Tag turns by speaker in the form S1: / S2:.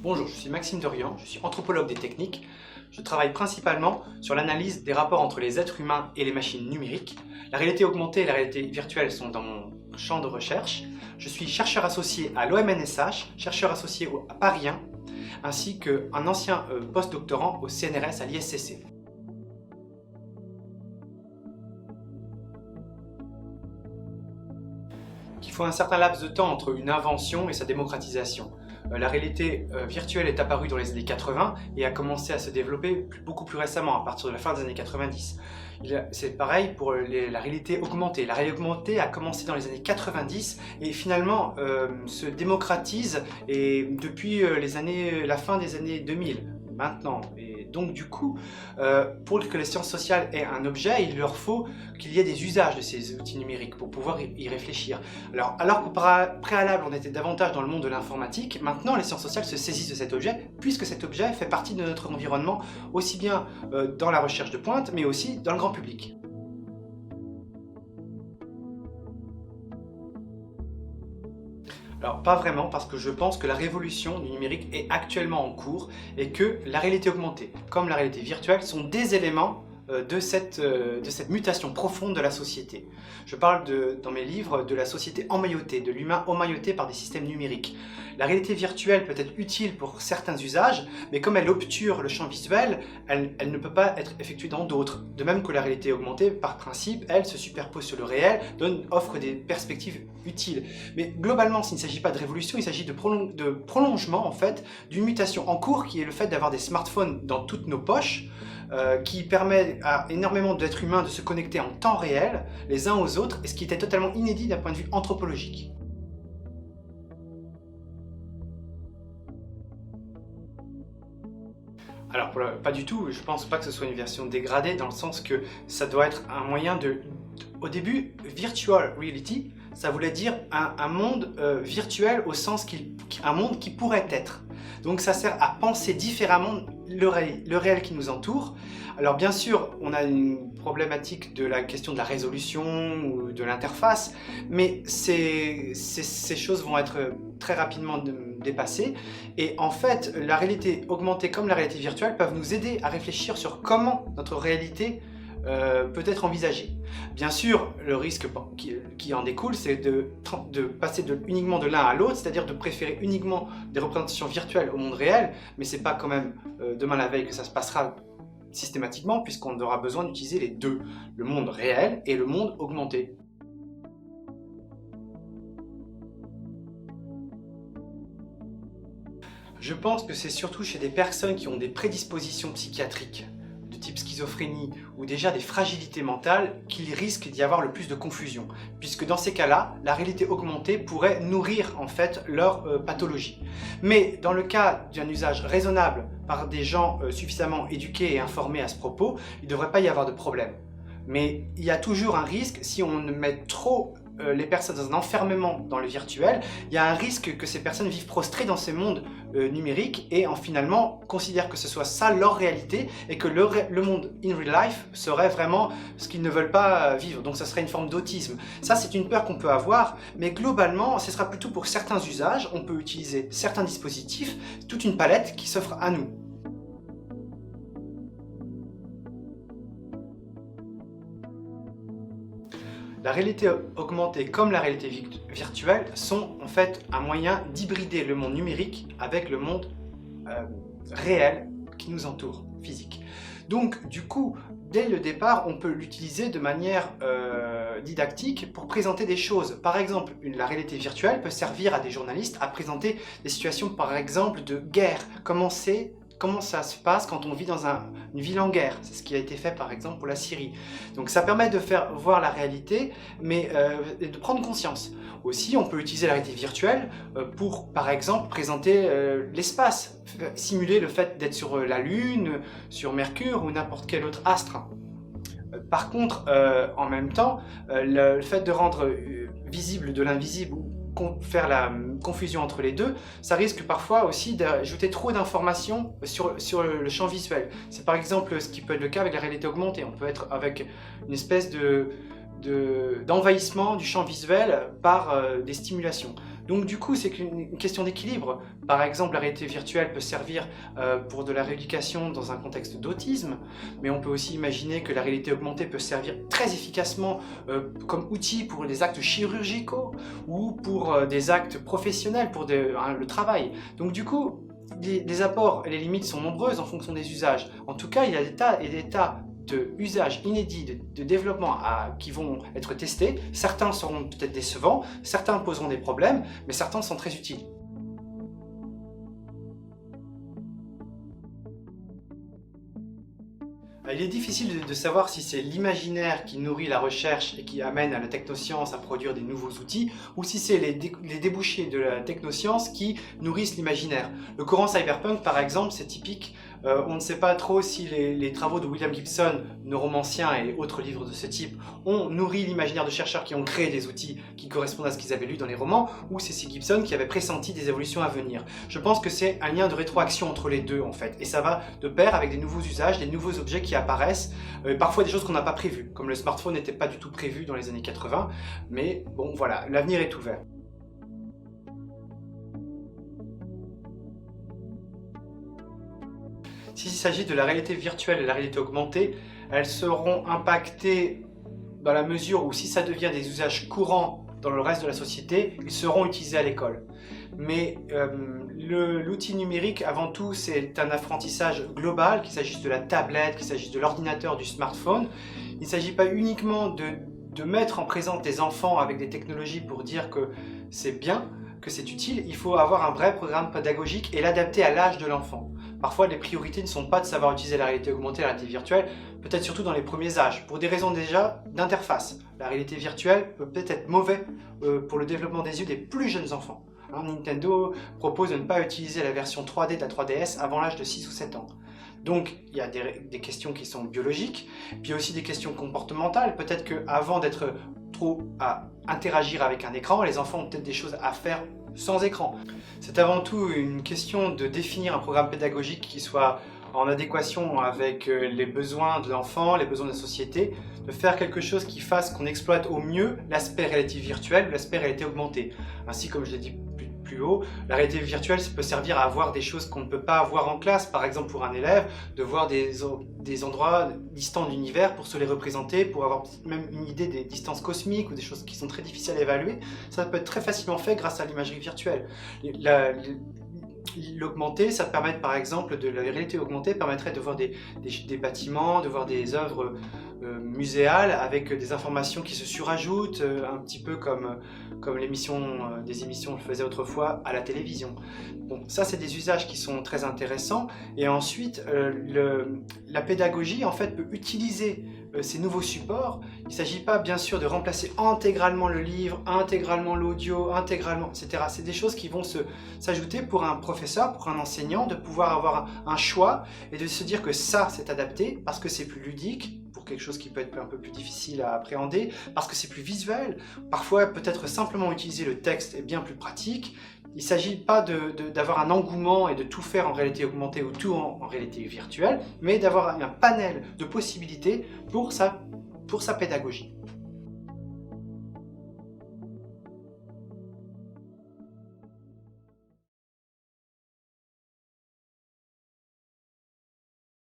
S1: Bonjour, je suis Maxime Dorian, je suis anthropologue des techniques. Je travaille principalement sur l'analyse des rapports entre les êtres humains et les machines numériques. La réalité augmentée et la réalité virtuelle sont dans mon champ de recherche. Je suis chercheur associé à l'OMNSH, chercheur associé à Paris 1, ainsi qu'un ancien post-doctorant au CNRS à l'ISCC. Il faut un certain laps de temps entre une invention et sa démocratisation. La réalité virtuelle est apparue dans les années 80 et a commencé à se développer beaucoup plus récemment, à partir de la fin des années 90. C'est pareil pour la réalité augmentée. La réalité augmentée a commencé dans les années 90 et finalement se démocratise depuis la fin des années 2000. Maintenant. Et donc du coup, pour que les sciences sociales aient un objet, il leur faut qu'il y ait des usages de ces outils numériques pour pouvoir y réfléchir. Alors qu'au préalable, on était davantage dans le monde de l'informatique, maintenant les sciences sociales se saisissent de cet objet, puisque cet objet fait partie de notre environnement, aussi bien dans la recherche de pointe, mais aussi dans le grand public. Alors pas vraiment, parce que je pense que la révolution du numérique est actuellement en cours et que la réalité augmentée, comme la réalité virtuelle, sont des éléments de cette mutation profonde de la société. Je parle dans mes livres de la société emmaillotée, de l'humain emmailloté par des systèmes numériques. La réalité virtuelle peut être utile pour certains usages, mais comme elle obture le champ visuel, elle ne peut pas être effectuée dans d'autres. De même que la réalité augmentée, par principe, elle se superpose sur le réel, offre des perspectives utiles. Mais globalement, s'il ne s'agit pas de révolution, il s'agit de prolongement en fait, d'une mutation en cours qui est le fait d'avoir des smartphones dans toutes nos poches, qui permet à énormément d'êtres humains de se connecter en temps réel, les uns aux autres, et ce qui était totalement inédit d'un point de vue anthropologique. Alors, pas du tout, je pense pas que ce soit une version dégradée, dans le sens que ça doit être un moyen au début, virtual reality, ça voulait dire un monde virtuel au sens un monde qui pourrait être. Donc ça sert à penser différemment le réel qui nous entoure. Alors bien sûr, on a une problématique de la question de la résolution ou de l'interface, mais ces choses vont être très rapidement dépassées. Et en fait, la réalité augmentée comme la réalité virtuelle peuvent nous aider à réfléchir sur comment notre réalité peut être envisagée. Bien sûr, le risque qui en découle, c'est de passer uniquement de l'un à l'autre, c'est-à-dire de préférer uniquement des représentations virtuelles au monde réel, mais c'est pas quand même demain la veille que ça se passera systématiquement, puisqu'on aura besoin d'utiliser les deux, le monde réel et le monde augmenté. Je pense que c'est surtout chez des personnes qui ont des prédispositions psychiatriques, de type schizophrénie ou déjà des fragilités mentales, qu'il risque d'y avoir le plus de confusion, puisque dans ces cas-là, la réalité augmentée pourrait nourrir en fait leur pathologie. Mais dans le cas d'un usage raisonnable par des gens suffisamment éduqués et informés à ce propos, il ne devrait pas y avoir de problème. Mais il y a toujours un risque, si on met trop les personnes dans un enfermement dans le virtuel, il y a un risque que ces personnes vivent prostrées dans ces mondes numériques et finalement considèrent que ce soit ça leur réalité et que le monde in real life serait vraiment ce qu'ils ne veulent pas vivre. Donc ça serait une forme d'autisme. Ça, c'est une peur qu'on peut avoir, mais globalement, ce sera plutôt pour certains usages. On peut utiliser certains dispositifs, toute une palette qui s'offre à nous. La réalité augmentée comme la réalité virtuelle sont en fait un moyen d'hybrider le monde numérique avec le monde réel qui nous entoure, physique. Donc du coup, dès le départ, on peut l'utiliser de manière didactique pour présenter des choses. Par exemple, la réalité virtuelle peut servir à des journalistes à présenter des situations par exemple de guerre. Comment ça se passe quand on vit dans une ville en guerre. C'est ce qui a été fait par exemple pour la Syrie. Donc ça permet de faire voir la réalité, mais de prendre conscience. Aussi, on peut utiliser la réalité virtuelle pour par exemple présenter l'espace, simuler le fait d'être sur la Lune, sur Mercure ou n'importe quel autre astre. Par contre, en même temps, le fait de rendre visible de l'invisible ou faire la confusion entre les deux, ça risque parfois aussi d'ajouter trop d'informations sur le champ visuel. C'est par exemple ce qui peut être le cas avec la réalité augmentée. On peut être avec une espèce d'envahissement du champ visuel par des stimulations. Donc du coup, c'est une question d'équilibre. Par exemple, la réalité virtuelle peut servir pour de la rééducation dans un contexte d'autisme, mais on peut aussi imaginer que la réalité augmentée peut servir très efficacement comme outil pour des actes chirurgicaux ou pour des actes professionnels, pour le travail. Donc du coup, les apports et les limites sont nombreuses en fonction des usages. En tout cas, il y a des tas et des tas d'usages inédits, de développement qui vont être testés. Certains seront peut-être décevants, certains poseront des problèmes, mais certains sont très utiles. Il est difficile de savoir si c'est l'imaginaire qui nourrit la recherche et qui amène à la technoscience à produire des nouveaux outils, ou si c'est les débouchés de la technoscience qui nourrissent l'imaginaire. Le courant cyberpunk, par exemple, c'est typique. On ne sait pas trop si les travaux de William Gibson, neuromancien et autres livres de ce type, ont nourri l'imaginaire de chercheurs qui ont créé des outils qui correspondent à ce qu'ils avaient lu dans les romans, ou c'est Gibson qui avait pressenti des évolutions à venir. Je pense que c'est un lien de rétroaction entre les deux en fait, et ça va de pair avec des nouveaux usages, des nouveaux objets qui apparaissent, parfois des choses qu'on n'a pas prévues, comme le smartphone n'était pas du tout prévu dans les années 80, mais bon voilà, l'avenir est ouvert. S'il s'agit de la réalité virtuelle et la réalité augmentée, elles seront impactées dans la mesure où si ça devient des usages courants dans le reste de la société, ils seront utilisés à l'école. Mais l'outil numérique, avant tout, c'est un apprentissage global, qu'il s'agisse de la tablette, qu'il s'agisse de l'ordinateur, du smartphone. Il ne s'agit pas uniquement de mettre en présence des enfants avec des technologies pour dire que c'est bien, que c'est utile. Il faut avoir un vrai programme pédagogique et l'adapter à l'âge de l'enfant. Parfois, les priorités ne sont pas de savoir utiliser la réalité augmentée et la réalité virtuelle, peut-être surtout dans les premiers âges, pour des raisons déjà d'interface. La réalité virtuelle peut peut-être être mauvais pour le développement des yeux des plus jeunes enfants. Nintendo propose de ne pas utiliser la version 3D de la 3DS avant l'âge de 6 ou 7 ans. Donc, il y a des questions qui sont biologiques, puis aussi des questions comportementales. Peut-être qu'avant d'être trop à interagir avec un écran, les enfants ont peut-être des choses à faire sans écran. C'est avant tout une question de définir un programme pédagogique qui soit en adéquation avec les besoins de l'enfant, les besoins de la société, de faire quelque chose qui fasse qu'on exploite au mieux l'aspect réalité virtuelle ou l'aspect réalité augmentée. Ainsi, comme je l'ai dit plus haut, la réalité virtuelle peut servir à voir des choses qu'on ne peut pas voir en classe, par exemple pour un élève, de voir des endroits distants de l'univers pour se les représenter, pour avoir même une idée des distances cosmiques ou des choses qui sont très difficiles à évaluer. Ça peut être très facilement fait grâce à l'imagerie virtuelle. L'augmenté, ça permet par exemple, de la réalité augmentée permettrait de voir des bâtiments, de voir des œuvres muséales avec des informations qui se surajoutent, un petit peu comme des émissions que je faisais autrefois à la télévision. Bon, ça c'est des usages qui sont très intéressants, et ensuite la pédagogie en fait peut utiliser ces nouveaux supports. Il ne s'agit pas bien sûr de remplacer intégralement le livre, intégralement l'audio, intégralement, etc. C'est des choses qui vont s'ajouter pour un professeur, pour un enseignant, de pouvoir avoir un choix et de se dire que ça c'est adapté parce que c'est plus ludique, pour quelque chose qui peut être un peu plus difficile à appréhender, parce que c'est plus visuel. Parfois peut-être simplement utiliser le texte est bien plus pratique. Il ne s'agit pas d'avoir un engouement et de tout faire en réalité augmentée ou tout en réalité virtuelle, mais d'avoir un panel de possibilités pour sa pédagogie.